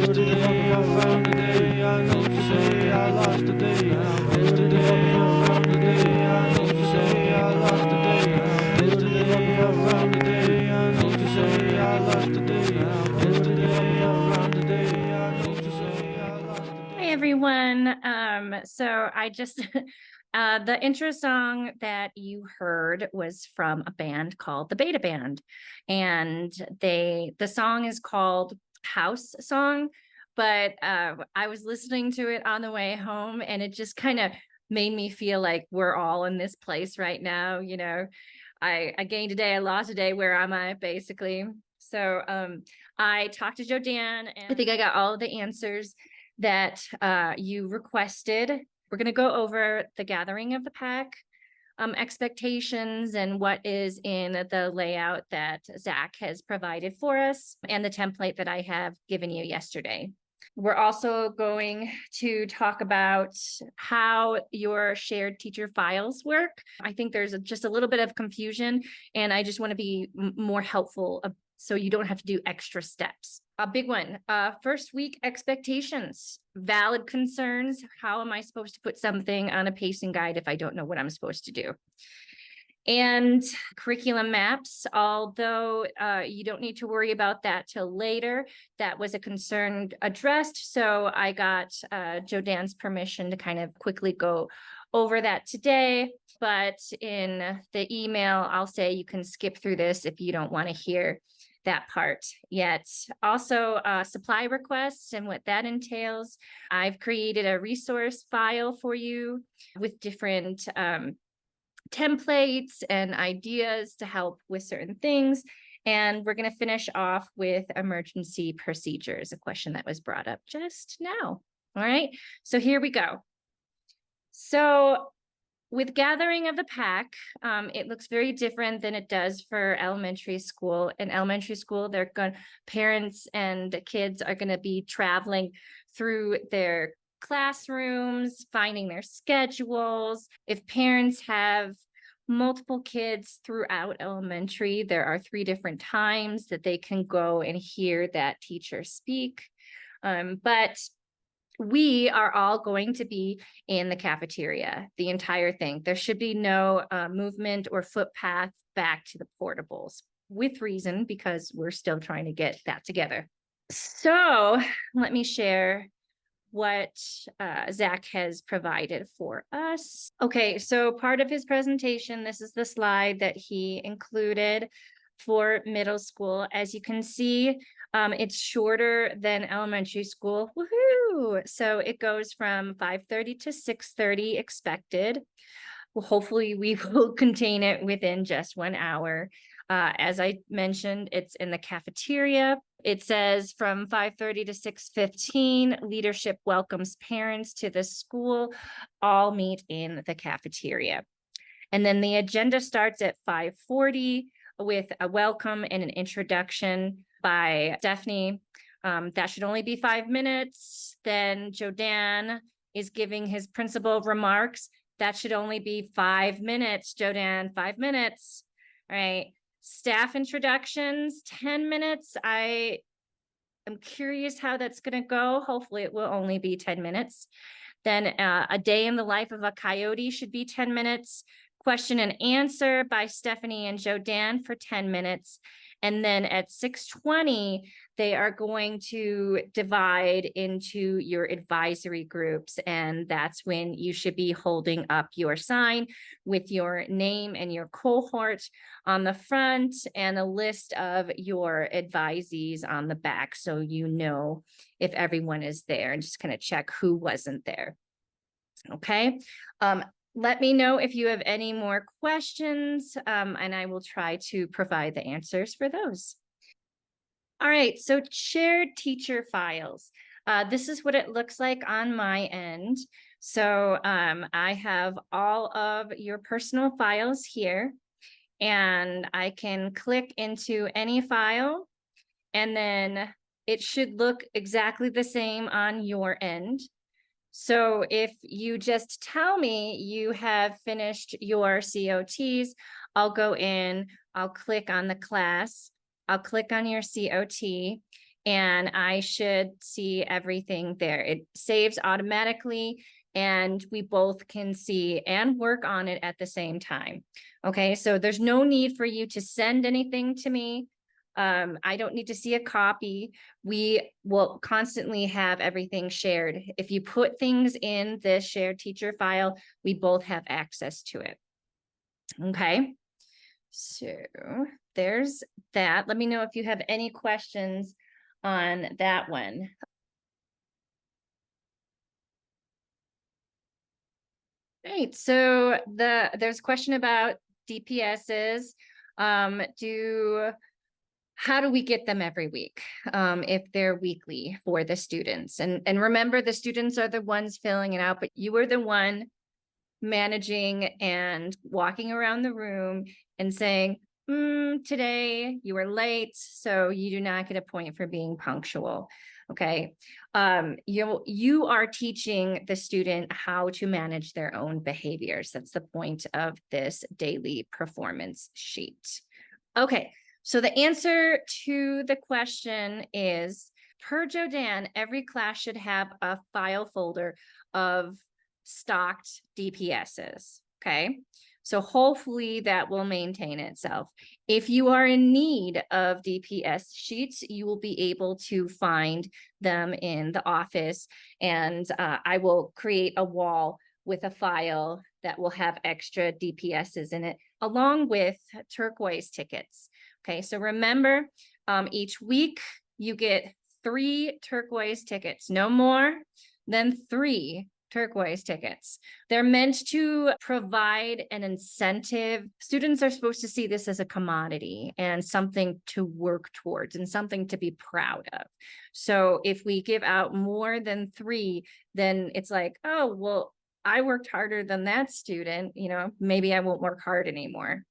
Yesterday I found the day, I know to say I lost the day. Yesterday I found the day, I know to say I lost the day. Yesterday I found the day, I know to say I lost the day. Yesterday I found the day, I know to say I lost the day. Hey everyone. So I just the intro song that you heard was from a band called the Beta Band, and the song is called House Song, but I was listening to it on the way home, and it just kind of made me feel like we're all in this place right now. I gained a day, I lost a day. Where am I, basically? So I talked to Jodan, and I think I got all of the answers that you requested. We're going to go over the gathering of the pack, expectations, and what is in the layout that Zach has provided for us, and the template that I have given you yesterday. We're also going to talk about how your shared teacher files work. I think there's just a little bit of confusion, and I just want to be more helpful so you don't have to do extra steps. A big one, first week expectations, valid concerns. How am I supposed to put something on a pacing guide if I don't know what I'm supposed to do? And curriculum maps, although you don't need to worry about that till later. That was a concern addressed. So I got Jodan's permission to kind of quickly go over that today. But in the email, I'll say you can skip through this if you don't want to hear that part yet. Also, supply requests and what that entails. I've created a resource file for you with different templates and ideas to help with certain things. And we're going to finish off with emergency procedures, a question that was brought up just now. All right, so here we go. So with gathering of the pack, it looks very different than it does for elementary school. In elementary school, parents and kids are going to be traveling through their classrooms, finding their schedules. If parents have multiple kids throughout elementary, there are 3 different times that they can go and hear that teacher speak. But we are all going to be in the cafeteria, the entire thing. There should be no movement or footpath back to the portables, with reason, because we're still trying to get that together. So let me share what Zach has provided for us. Okay, so part of his presentation, this is the slide that he included for middle school. As you can see, it's shorter than elementary school. Woohoo! So it goes from 5:30 to 6:30 expected. Well, hopefully we will contain it within just 1 hour. As I mentioned, it's in the cafeteria. It says from 5:30 to 6:15, leadership welcomes parents to the school. All meet in the cafeteria. And then the agenda starts at 5:40 with a welcome and an introduction by Stephanie. That should only be 5 minutes. Then Jodan is giving his principal remarks. That should only be 5 minutes, Jodan, 5 minutes. All right. Staff introductions, 10 minutes. I am curious how that's going to go. Hopefully it will only be 10 minutes. Then a day in the life of a coyote should be 10 minutes. Question and answer by Stephanie and Jodan for 10 minutes. And then at 6:20, they are going to divide into your advisory groups. And that's when you should be holding up your sign with your name and your cohort on the front and a list of your advisees on the back. So you know if everyone is there, and just kind of check who wasn't there. Okay. Let me know if you have any more questions, and I will try to provide the answers for those. All right, so shared teacher files. This is what it looks like on my end. So I have all of your personal files here, and I can click into any file, and then it should look exactly the same on your end. So if you just tell me you have finished your COTs, I'll go in, I'll click on the class, I'll click on your COT, and I should see everything there. It saves automatically, and we both can see and work on it at the same time. Okay, so there's no need for you to send anything to me. I don't need to see a copy. We will constantly have everything shared. If you put things in this shared teacher file, we both have access to it. Okay, so there's that. Let me know if you have any questions on that one. Right, so there's a question about DPSs. How do we get them every week if they're weekly for the students? And remember, the students are the ones filling it out, but you are the one managing and walking around the room and saying, today you were late, so you do not get a point for being punctual. Okay. You are teaching the student how to manage their own behaviors. That's the point of this daily performance sheet. Okay. So the answer to the question is, per Jodan, every class should have a file folder of stocked DPSs. Okay. So hopefully that will maintain itself. If you are in need of DPS sheets, you will be able to find them in the office, and I will create a wall with a file that will have extra DPSs in it, along with turquoise tickets. Okay, so remember, each week you get 3 turquoise tickets, no more than 3 turquoise tickets. They're meant to provide an incentive. Students are supposed to see this as a commodity and something to work towards and something to be proud of. So if we give out more than 3, then it's like, oh, well, I worked harder than that student, maybe I won't work hard anymore,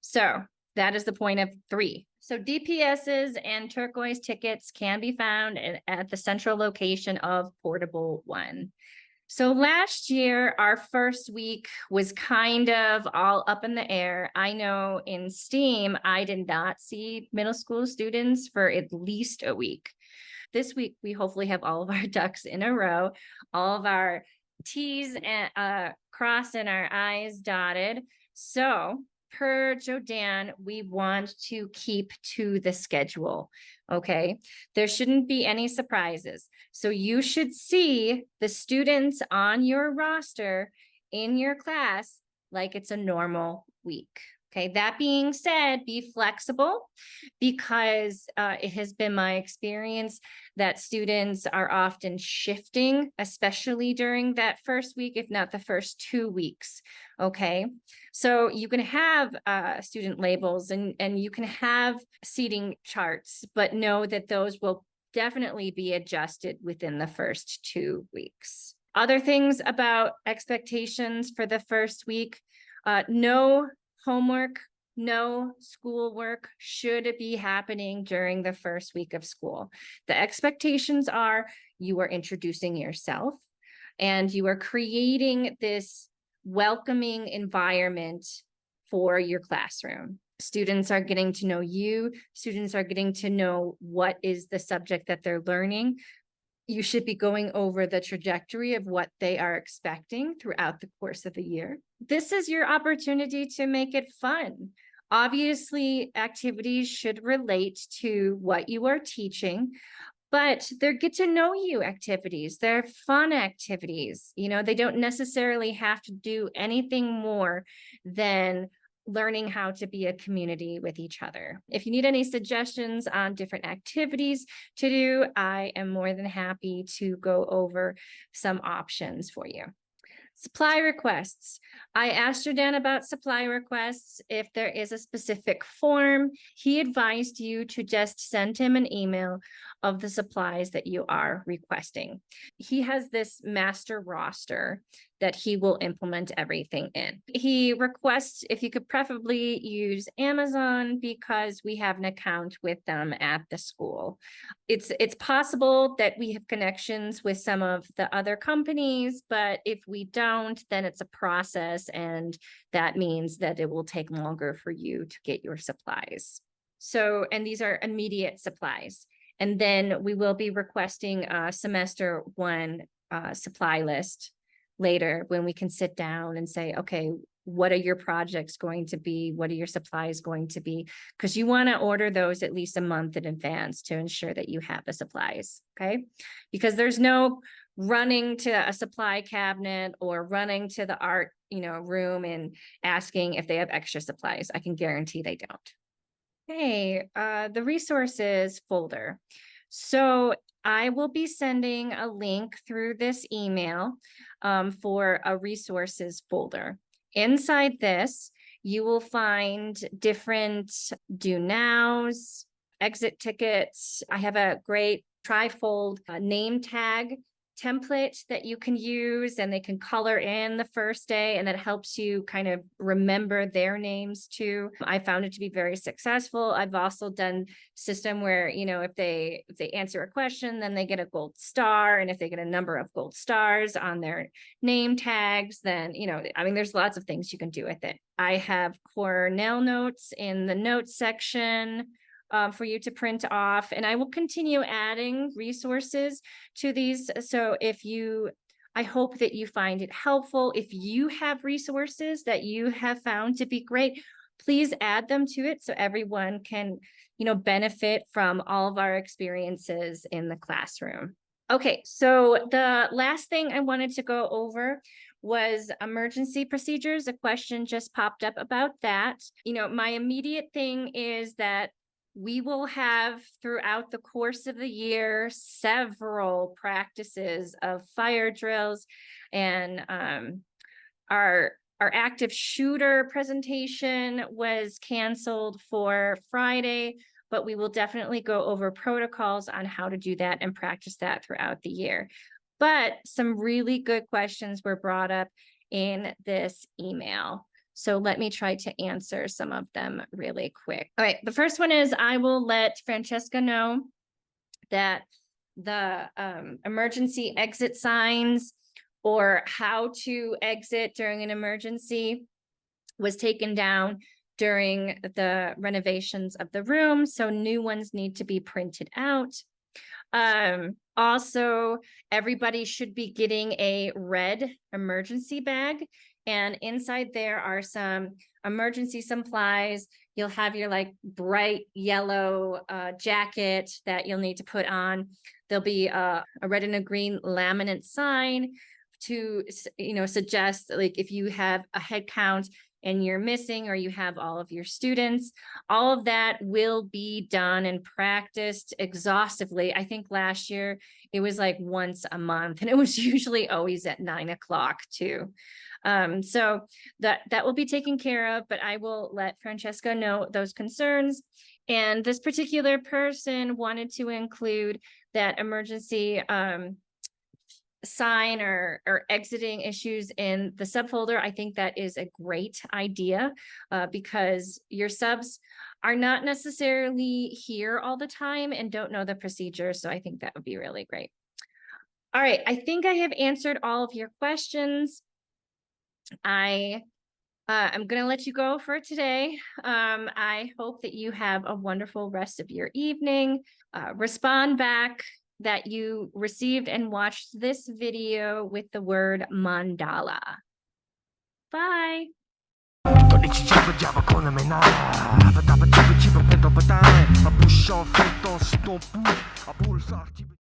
so that is the point of 3. So DPSs and turquoise tickets can be found at the central location of Portable One. So last year, our first week was kind of all up in the air. I know in STEAM, I did not see middle school students for at least a week. This week, we hopefully have all of our ducks in a row, all of our T's and crossed and our I's dotted. So per Jodan, we want to keep to the schedule. Okay, there shouldn't be any surprises. So you should see the students on your roster in your class like it's a normal week. Okay, that being said, be flexible, because it has been my experience that students are often shifting, especially during that first week, if not the first 2 weeks. Okay, so you can have student labels and you can have seating charts, but know that those will definitely be adjusted within the first 2 weeks. Other things about expectations for the first week: no homework, no schoolwork should be happening during the first week of school. The expectations are you are introducing yourself and you are creating this welcoming environment for your classroom. Students are getting to know you. Students are getting to know what is the subject that they're learning. You should be going over the trajectory of what they are expecting throughout the course of the year. This is your opportunity to make it fun. Obviously, activities should relate to what you are teaching, but they're get to know you activities. They're fun activities. They don't necessarily have to do anything more than learning how to be a community with each other. If you need any suggestions on different activities to do, I am more than happy to go over some options for you. Supply requests. I asked Jordan about supply requests. If there is a specific form, he advised you to just send him an email of the supplies that you are requesting. He has this master roster that he will implement everything in. He requests if you could preferably use Amazon because we have an account with them at the school. It's possible that we have connections with some of the other companies, but if we don't, then it's a process, and that means that it will take longer for you to get your supplies. So, and these are immediate supplies. And then we will be requesting a semester one supply list later when we can sit down and say, okay, what are your projects going to be? What are your supplies going to be? Because you want to order those at least a month in advance to ensure that you have the supplies, okay? Because there's no running to a supply cabinet or running to the art, room and asking if they have extra supplies. I can guarantee they don't. Okay, the resources folder. So I will be sending a link through this email for a resources folder. Inside this, you will find different do nows, exit tickets. I have a great trifold name tag template that you can use, and they can color in the first day, and that helps you kind of remember their names too. I found it to be very successful. I've also done system where, if they answer a question, then they get a gold star, and if they get a number of gold stars on their name tags, then there's lots of things you can do with it. I have Cornell notes in the notes section for you to print off, and I will continue adding resources to these. So I hope that you find it helpful. If you have resources that you have found to be great, please add them to it so everyone can, benefit from all of our experiences in the classroom. Okay, so the last thing I wanted to go over was emergency procedures. A question just popped up about that. My immediate thing is that we will have throughout the course of the year several practices of fire drills, and our active shooter presentation was canceled for Friday, but we will definitely go over protocols on how to do that and practice that throughout the year. But some really good questions were brought up in this email. So let me try to answer some of them really quick. All right, the first one is, I will let Francesca know that the emergency exit signs or how to exit during an emergency was taken down during the renovations of the room. So new ones need to be printed out. Also, everybody should be getting a red emergency bag. And inside there are some emergency supplies. You'll have your bright yellow jacket that you'll need to put on. There'll be a red and a green laminate sign to, suggest if you have a head count and you're missing, or you have all of your students. All of that will be done and practiced exhaustively. I think last year it was once a month, and it was usually always at 9 o'clock too. So that will be taken care of, but I will let Francesca know those concerns. And this particular person wanted to include that emergency sign or exiting issues in the subfolder. I think that is a great idea because your subs are not necessarily here all the time and don't know the procedure. So I think that would be really great. All right, I think I have answered all of your questions. I'm going to let you go for today. I hope that you have a wonderful rest of your evening. Respond back that you received and watched this video with the word mandala. Bye.